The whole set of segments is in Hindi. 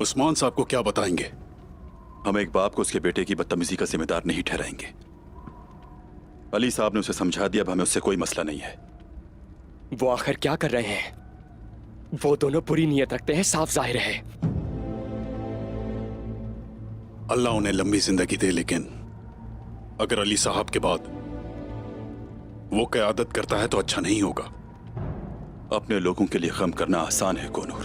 उस्मान साहब को क्या बताएंगे? हम एक बाप को उसके बेटे की बदतमीजी का जिम्मेदार नहीं ठहराएंगे। अली साहब ने उसे समझा दिया, अब हमें उससे कोई मसला नहीं है। वो आखिर क्या कर रहे हैं? वो दोनों बुरी नीयत रखते हैं, साफ जाहिर है। अल्लाह उन्हें लंबी जिंदगी दे, लेकिन अगर अली साहब के बाद वो क़यादत करता है तो अच्छा नहीं होगा। अपने लोगों के लिए गम करना आसान है कोनूर,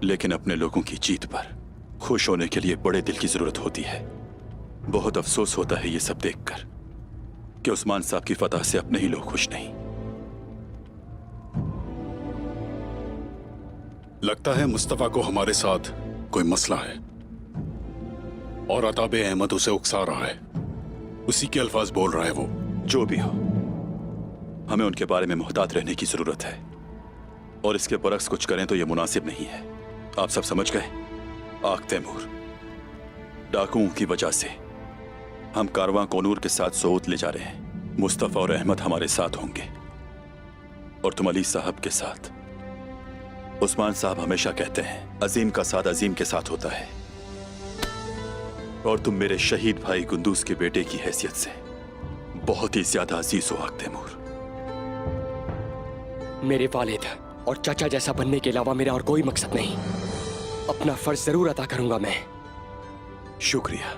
लेकिन अपने लोगों की जीत पर खुश होने के लिए बड़े दिल की जरूरत होती है। बहुत अफसोस होता है ये सब देखकर कि उस्मान साहब की फतह से अपने ही लोग खुश नहीं। लगता है मुस्तफा को हमारे साथ कोई मसला है और अताब अहमद उसे उकसा रहा है। उसी के अल्फाज बोल रहा है वो। जो भी हो, हमें उनके बारे में मुहतात रहने की जरूरत है, और इसके बरक्स कुछ करें तो यह मुनासिब नहीं है। आप सब समझ गए? आग तैमूर, डाकुओं की वजह से हम कारवां कोनूर के साथ सऊद ले जा रहे हैं। मुस्तफा और अहमद हमारे साथ होंगे और तुम अली साहब के साथ। उस्मान साहब हमेशा कहते हैं अजीम का साथ अजीम के साथ होता है, और तुम मेरे शहीद भाई गुंदूस के बेटे की हैसियत से बहुत ही ज्यादा अजीज हो आग तैमूर। मेरे वालिद और चाचा जैसा बनने के अलावा मेरा और कोई मकसद नहीं। अपना फर्ज जरूर अदा करूंगा मैं। शुक्रिया।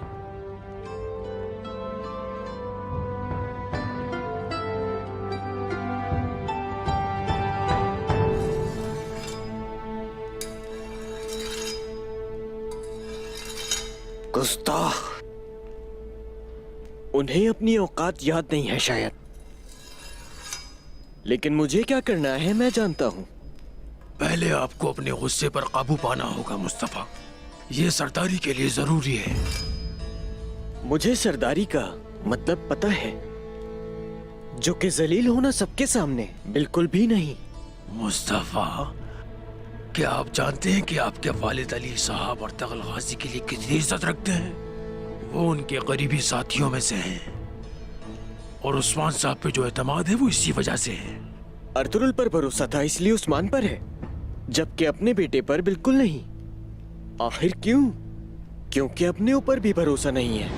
गुस्ताख, उन्हें अपनी औकात याद नहीं है शायद, लेकिन मुझे क्या करना है मैं जानता हूं। पहले आपको अपने गुस्से पर काबू पाना होगा मुस्तफा। ये सरदारी के लिए जरूरी है। मुझे सरदारी का मतलब पता है, जो कि जलील होना सबके सामने बिल्कुल भी नहीं। मुस्तफा, क्या आप जानते हैं कि आपके वालिद अली साहब और तगल गाजी के लिए कितनी इज्जत रखते हैं? वो उनके करीबी साथियों में से हैं, और उस्मान साहब पे जो एतमाद है वो इसी वजह से है। अर्तुगरुल पर भरोसा था इसलिए उस्मान पर है, जबकि अपने बेटे पर बिल्कुल नहीं। आखिर क्यों? क्योंकि अपने ऊपर भी भरोसा नहीं है,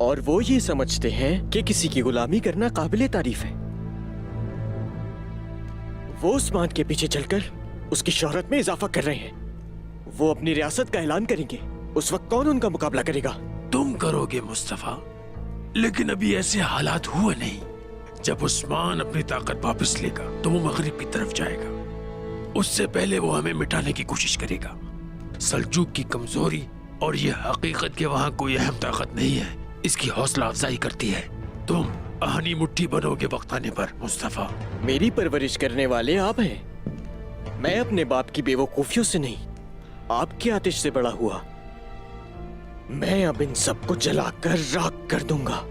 और वो ये समझते हैं कि किसी की गुलामी करना काबिले तारीफ है। वो उस्मान के पीछे चलकर उसकी शोहरत में इजाफा कर रहे हैं। वो अपनी रियासत का ऐलान करेंगे, उस वक्त कौन उनका मुकाबला करेगा? तुम करोगे मुस्तफा, लेकिन अभी ऐसे हालात हुए नहीं। जब उस्मान अपनी ताकत वापस लेगा तो वो मगरिब की तरफ जाएगा। उससे पहले वो हमें मिटाने की कोशिश करेगा। सल्जूक की कमजोरी और ये हकीकत कि वहाँ कोई अहम ताकत नहीं है, इसकी हौसला अफजाई करती है। तुम आहनी मुट्ठी बनोगे वक्त आने पर मुस्तफा। मेरी परवरिश करने वाले आप हैं। मैं अपने बाप की बेवकूफियों से नहीं, आपकी आतिश से बड़ा हुआ। मैं अब इन सबको जलाकर राख कर दूंगा।